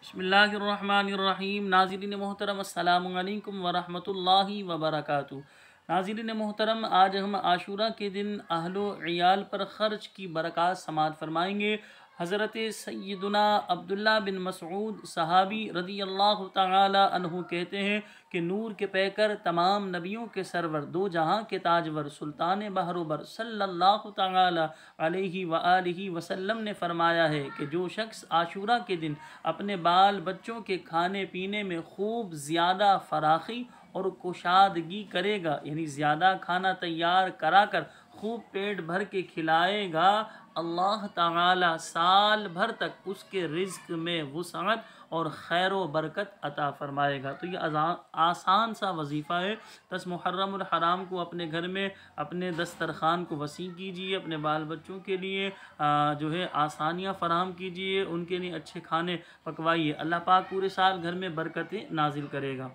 बिस्मिल्लाहिर्रहमानिर्रहीम। नाज़रीन मोहतरम, अस्सलामु अलैकुम वरहमतुल्लाहि वबरकातुहू। नाज़रीन मोहतरम, आज हम आशूरा के दिन अहलो इयाल पर ख़र्च की बरक़ात समाअत फ़रमाएँगे। हज़रत सय्यदुना अब्दुल्ला बिन मसऊद सहाबी रज़ियल्लाहु तआला अन्हु कहते हैं कि नूर के पैकर तमाम नबियों के सरवर, दो जहां के ताजवर, सुल्तान बहरोबर सल्लल्लाहु तआला अलैहि व आलिहि वसल्लम ने फरमाया है कि जो शख्स आशूरा के दिन अपने बाल बच्चों के खाने पीने में खूब ज़्यादा फराखी और कुशादगी करेगा, यानी ज़्यादा खाना तैयार करा कर खूब पेट भर के खिलाएगा, अल्लाह ताला साल भर तक उसके रिज़्क़ में वुसअत और खैर व बरकत अता फ़रमाएगा। तो ये आसान सा वजीफ़ा है। 10 मुहर्रमुल हराम को अपने घर में अपने दस्तरखान को वसी कीजिए, अपने बाल बच्चों के लिए जो है आसानियाँ फ़राहम कीजिए, उनके लिए अच्छे खाने पकवाइए। अल्लाह पाक पूरे साल घर में बरकतें नाजिल करेगा।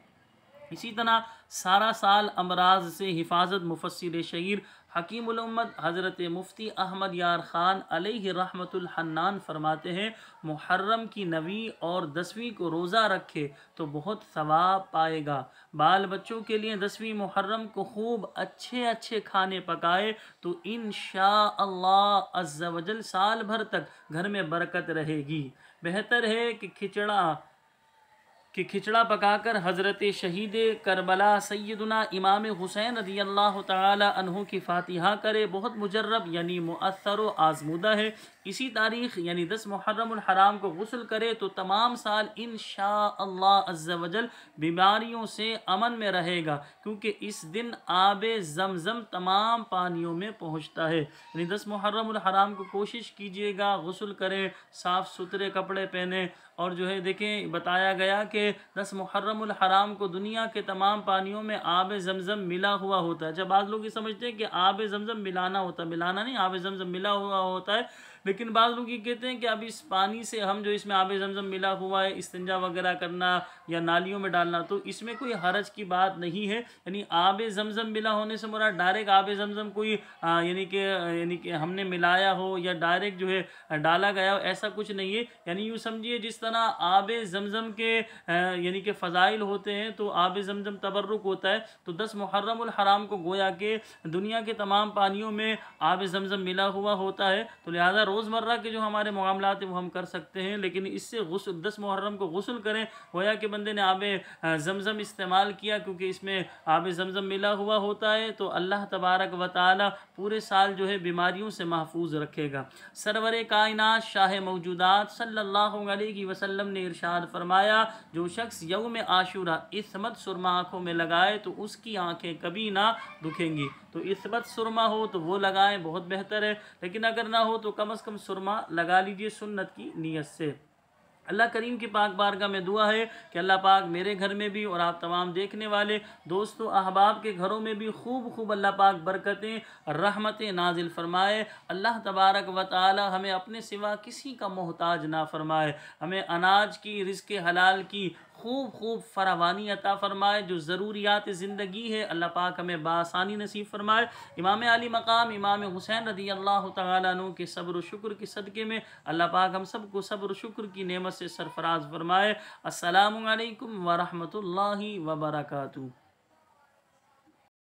इसी तरह सारा साल अमराज से हिफाजत मुफस्सिर शहीर हकीमुल उम्मत हज़रत मुफ्ती अहमद यार ख़ान अलैहि रहमतुल हन्नान फरमाते हैं, मुहर्रम की 9वीं और 10वीं को रोज़ा रखे तो बहुत सवाब पाएगा। बाल बच्चों के लिए 10वीं मुहर्रम को खूब अच्छे अच्छे खाने पकाए तो इंशाअल्लाह अज़्ज़ वजल साल भर तक घर में बरकत रहेगी। बेहतर है कि खिचड़ा पकाकर हज़रत शहीद करबला सैयदुना इमाम हुसैन रज़ियल्लाहु तआला अन्हु की फ़ातिहा करे। बहुत मुजर्रब यानी मुअस्सर व आज़मूदा है। इसी तारीख़ यानी 10 मुहर्रमुल हराम को गुस्ल करे तो तमाम साल इंशाअल्लाह अज़्ज़ वजल बीमारियों से अमन में रहेगा, क्योंकि इस दिन आब ज़मज़म तमाम पानियों में पहुँचता है। यानी 10 मुहर्रमुल हराम को कोशिश कीजिएगा, गुस्ल करें, साफ़ सुथरे कपड़े पहने, और जो है देखें बताया गया कि 10 मुहर्रमुल हराम को दुनिया के तमाम पानियों में आब ज़मज़म मिला हुआ होता है। जब बाद लोग ये समझते हैं कि आब ज़मज़म मिलाना होता है, मिलाना नहीं, आब ज़मज़म मिला हुआ होता है। लेकिन बाद लोग ये कहते हैं कि अब इस पानी से हम जो इसमें आब ज़मज़म मिला हुआ है, इस्तिंजा वगैरह करना या नालियों में डालना, तो इसमें कोई हरज की बात नहीं है। यानी आब ज़मज़म मिला होने से मुराद डायरेक्ट आब ज़मज़म कोई यानी कि हमने मिलाया हो या डायरेक्ट जो है डाला गया हो, ऐसा कुछ नहीं है। यानी यूँ समझिए जिस तरह आब ज़मज़म के यानी कि फ़ज़ाइल होते हैं तो आब ज़मज़म तबर्रुक होता है, तो 10 मुहर्रमुल हराम को गोया के दुनिया के तमाम पानियों में आब ज़मज़म मिला हुआ होता है। तो लिहाजा रोज़मर्रा के जो हमारे मामलात हैं वो हम कर सकते हैं, लेकिन इससे गुस्ल 10 मुहर्रम को गुस्ल करें गोया के बंदे ने आब ज़मज़म इस्तेमाल किया, क्योंकि इसमें आब ज़मज़म मिला हुआ होता है। तो अल्लाह तबारक व तआला पूरे साल जो है बीमारियों से महफूज रखेगा। सरवर कायनात शाह मौजूदात सल्लल्लाहु अलैहि वसल्लम ने इरशाद फरमाया, जो शख्स यौम आशूरा इस्मत सुरमा आँखों में लगाए तो उसकी आँखें कभी ना दुखेंगी। तो इस्मत सुरमा हो तो वो लगाएं, बहुत बेहतर है, लेकिन अगर ना हो तो कम से कम सुरमा लगा लीजिए सुन्नत की नीयत से। अल्लाह करीम की पाक बारगाह में दुआ है कि अल्लाह पाक मेरे घर में भी और आप तमाम देखने वाले दोस्तों अहबाब के घरों में भी खूब अल्लाह पाक बरकतें रहमतें नाजिल फरमाए। अल्लाह तबारक व तआला हमें अपने सिवा किसी का मोहताज ना फरमाए, हमें अनाज की, रिज़्क़ हलाल की खूब फरावानी अता फ़रमाए। जो ज़रूरियात ज़िंदगी है अल्लाह पाक हमें बासानी नसीब फ़रमाए। इमाम अली मकाम इमाम हुसैन रज़ियल्लाहु तआला अन्हु के सब्र शुक्र के सदक़े में अल्लाह पाक हम सब को सब्र शुक्र की नेमत से सरफराज फ़रमाए। अस्सलामु अलैकुम व रहमतुल्लाहि व बरकातुहू।